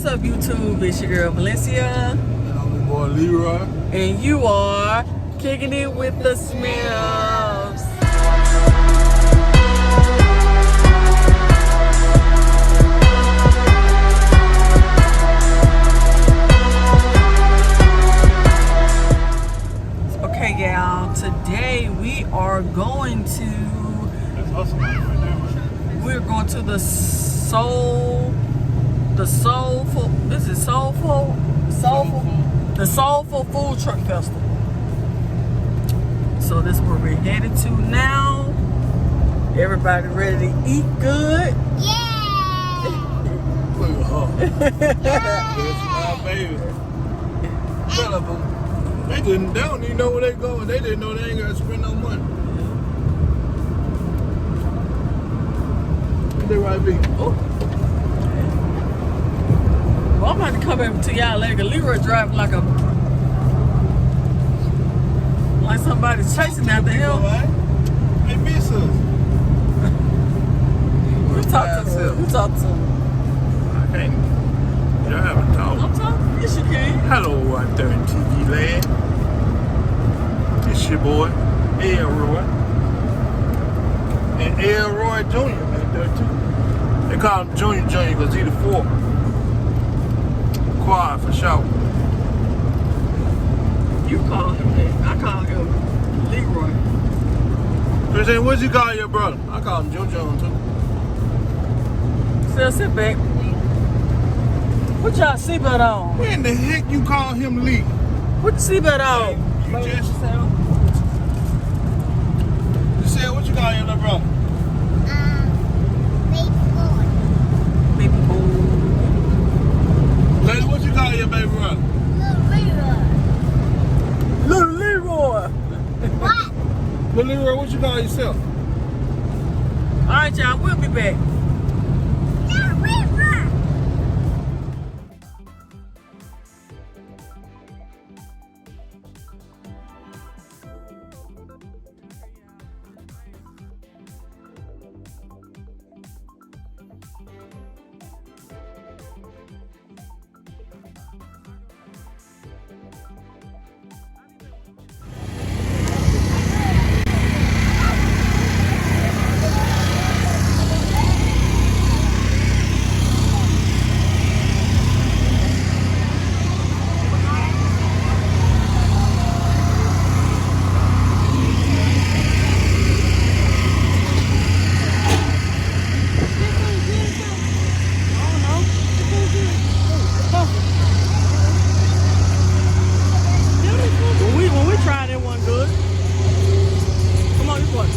What's up, YouTube? It's your girl Valencia. And I'm your boy Leroy. And you are kicking it with the Smiths. Okay, y'all. Today we are going to. We're going to the Soulful. Is it Soulful? The Soulful Food Truck Festival. So this is where we're headed to now. Everybody ready to eat good? Yeah! Look at her. That's my baby. Tell them, they don't even know where they going. They didn't know they ain't got to spend no money. They right big. Oh. Well, I'm about to come back to y'all later. Leroy driving like somebody's chasing after him. They miss us. Who talked to him? I can't. Y'all haven't talked. I'm talking. Yes, you can. Hello, 130 TV land. It's your boy, Elroy. And Elroy Jr. back there too. They call him Junior because he the fourth. Quad for sure. You call him that. I call him Leroy. Christian, what you call your brother? I call him Junior too. Still sit back. Put y'all seatbelt on. When the heck you call him Lee? Put the seatbelt on. You just you said what you call your little brother? Baby boy. Lady, what you call your baby brother? Little Leroy. What? Little Leroy, what you call yourself? All right, y'all. We'll be back. When we tried it, wasn't good. Come on, you boy.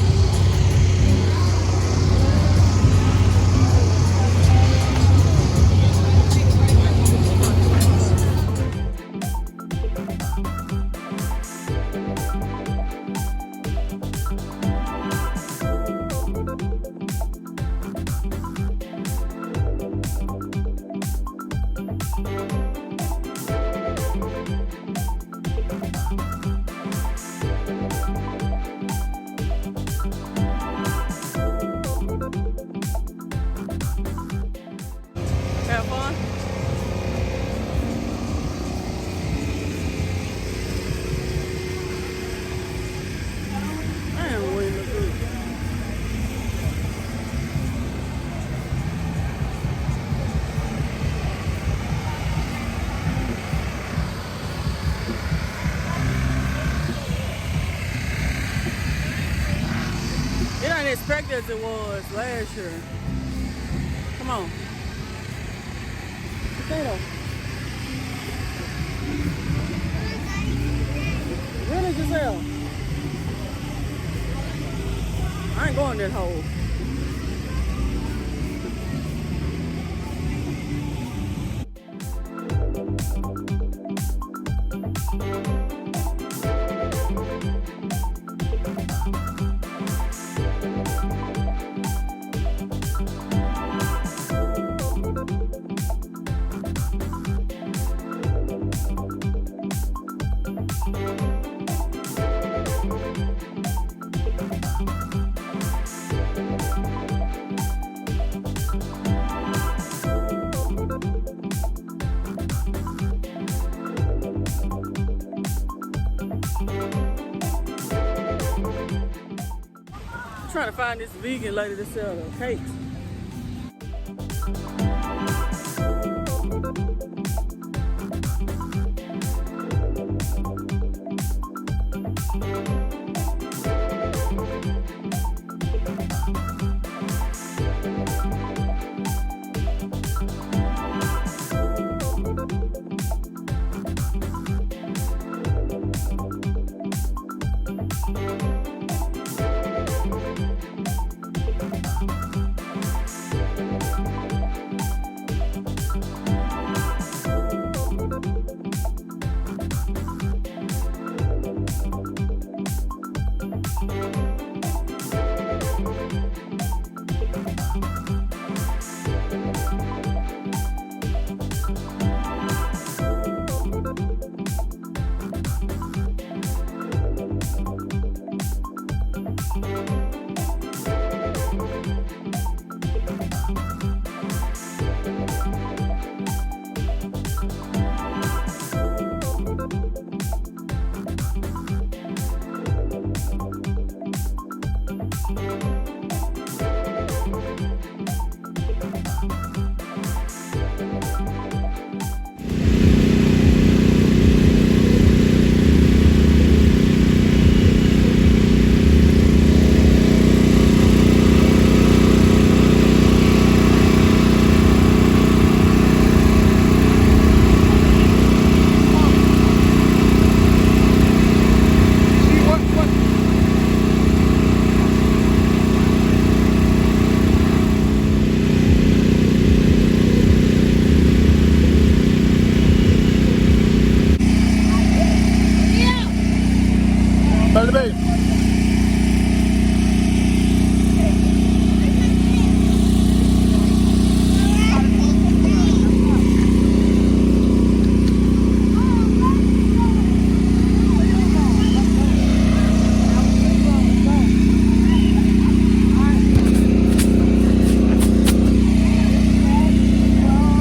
Have fun? Man, we look good. It ain't expected as it was last year. Come on. Potato. Really, Giselle? I ain't going that hole. trying to find this vegan lady to sell the cakes.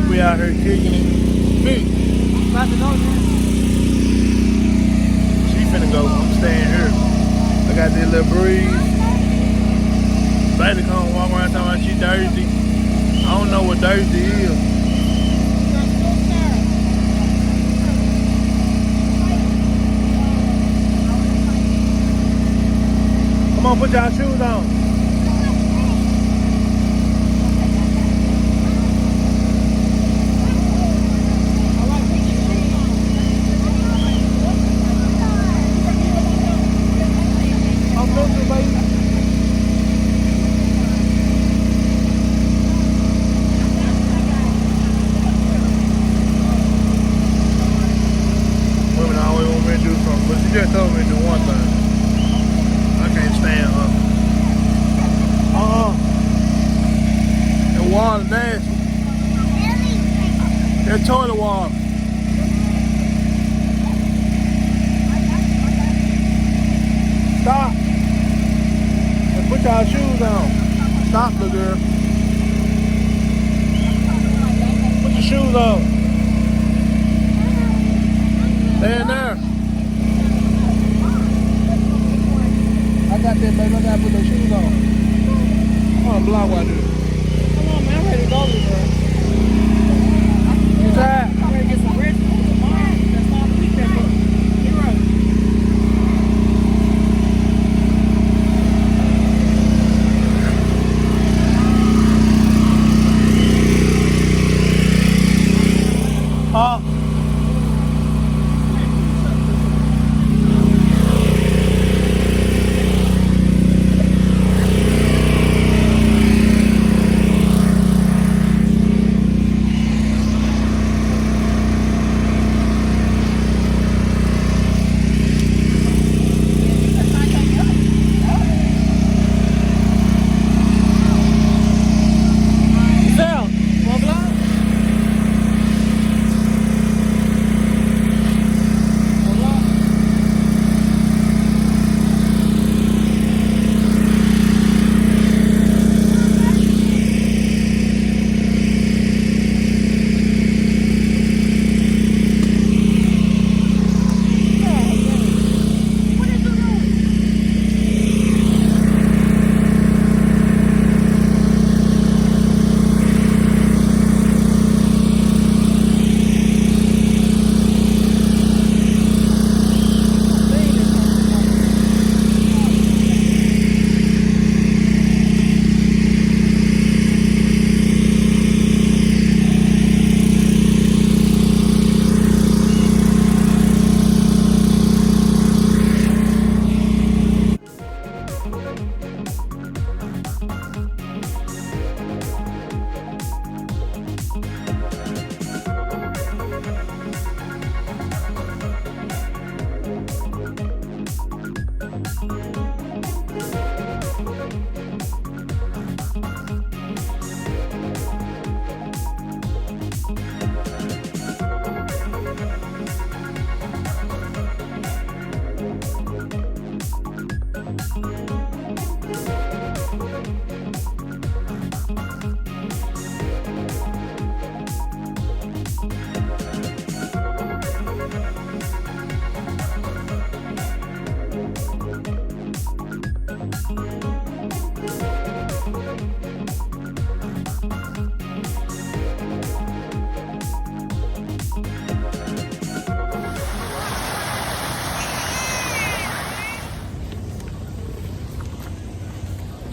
We out here kicking it. Me. About to go now. She finna go. I'm staying here. I got this little breeze. Baby come walk around talking about she thirsty. I don't know what thirsty is. Come on, put y'all shoes on. Women always want me to do something, but she just told me to do one thing. I can't stand her. That water nasty. That toilet water. Stop. And put y'all shoes on. Stop, little girl. Put your shoes on. Stay in there. I got that, baby. I gotta put those shoes on. I'm on a block right there. Come on, man. I'm ready to go with her. You tired? I'm ready to get some rest food tomorrow. That's all the weekend for. Get ready.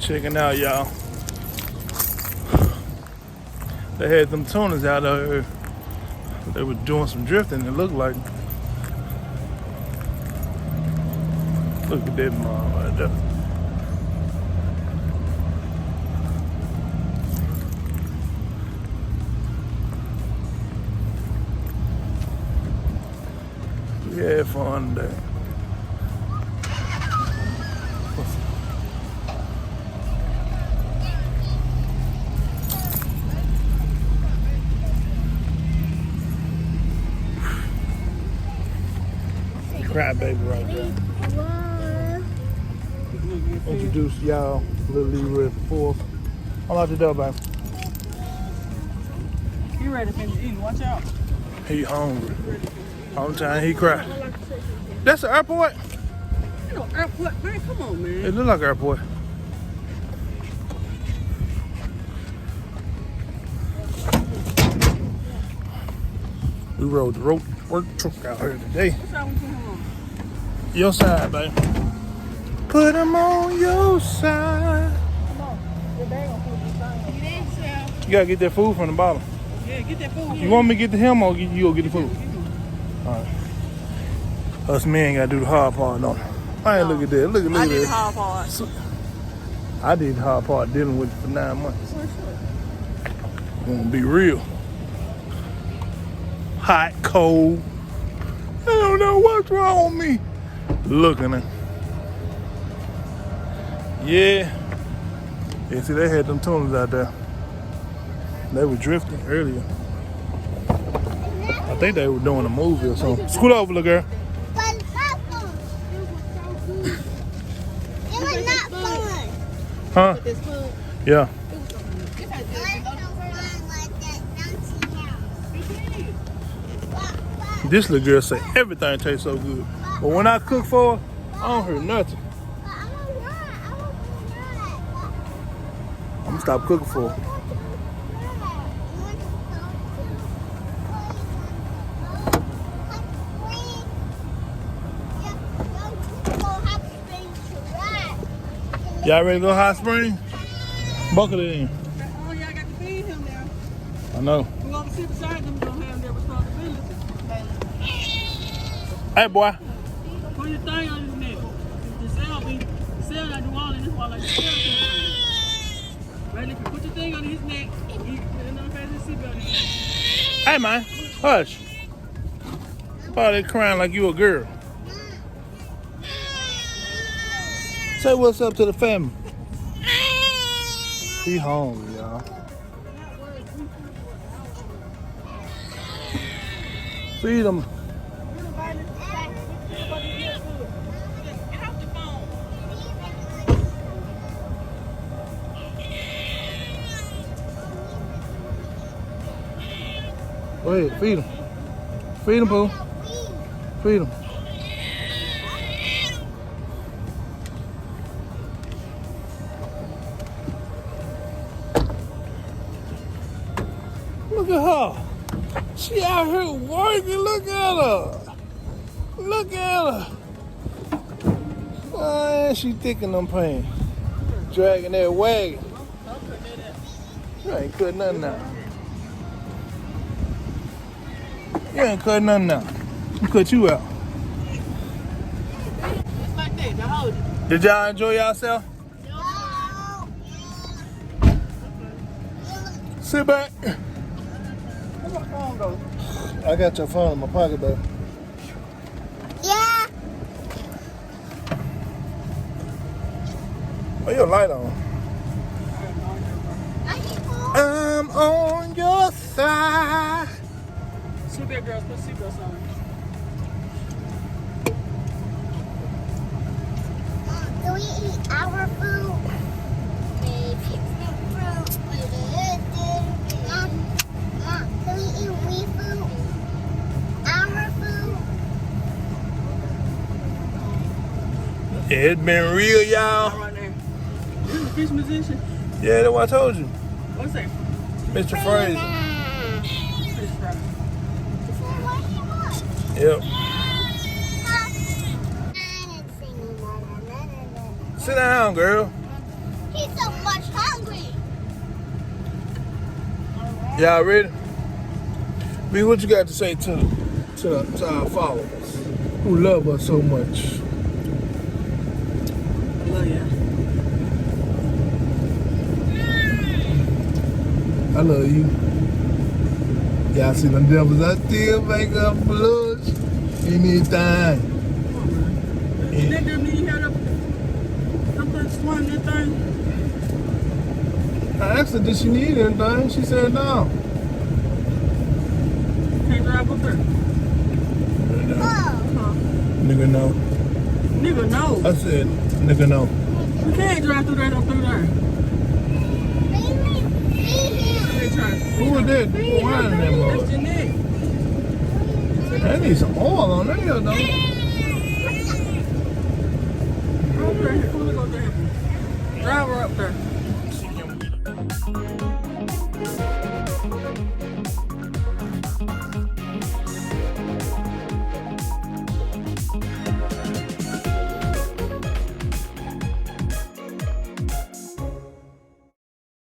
Checking out, y'all. They had them tuners out there. They were doing some drifting, it looked like. Look at that mom right there. We had fun today. Crybaby right there. Introduce y'all, Little Leroy fourth. Unlock the door, baby. You ready to finish eating? Watch out. He hungry. All the time he cry. That's the airport? You know, airport, man. Come on, man. It look like airport. We rode the work truck out here today. What side we put him on? Your side, baby. Put him on your side. Come on. Your bag gonna put this thing. You gotta get that food from the bottom. Yeah, get that food. You want me to get to him or you go get the food? Alright. Us men gotta do the hard part, don't we? I ain't look at that. Look at I did the that. hard part. I did the hard part dealing with it for 9 months. Gonna be real. Hot, cold. I don't know what's wrong with me. Looking at. Yeah. Yeah, see, they had them tuners out there. They were drifting earlier. I think they were doing a movie or something. Scoot over, little girl. But not fun. It was not fun. Huh? This food. Yeah. This little girl say everything tastes so good. But when I cook for her, I don't hear nothing. I'm gonna stop cooking for her. Y'all ready to go hot spring? Buckle it in. Oh, y'all got to feed him now. I know. We're going to sit beside them, don't have their responsibility. Hey, boy. Put your thing on his neck. The cell not do all in this one like the cell can. Right, if you put your thing on his neck, you put another face his seatbelt in. Hey, man. Hush. Why they crying like you a girl? Say what's up to the family. He hungry, y'all. Feed him. Go ahead, feed him. Feed him, Pooh. Feed him. Look at her. She out here working. Look at her. Look at her. Man, she thick in them pants. Dragging that wagon. You ain't cutting nothing out. You ain't cutting nothing out. I'm cut you out. It's like that. Now hold it. Did y'all enjoy yourself? Sit back. Where my phone go? I got your phone in my pocket, baby. Yeah. Oh, your light on. I'm on your side. Seatbelt girls, put seatbelts on. Do we eat our food? Mom, do we eat food? Our food? Yeah, it's been real, y'all. Right there. This is a fish musician. Yeah, that's what I told you. What's that? Mr. Fraser. Fish fry. Yep. Sit down, girl. He's so Y'all ready? B, what you got to say to our followers who love us so much? Love ya. I love you. Y'all see them devils out there make up blush anytime. That girl need help. I'm going to swing that thing. I asked her, did she need anything? She said no. Can't drive up there. Nigga, no. Nigga, no. I said, nigga, no. You can't drive through that up through there. Who was that? Who was that? That's your neck. That needs some oil on there, though. Go up there. Drive her up there.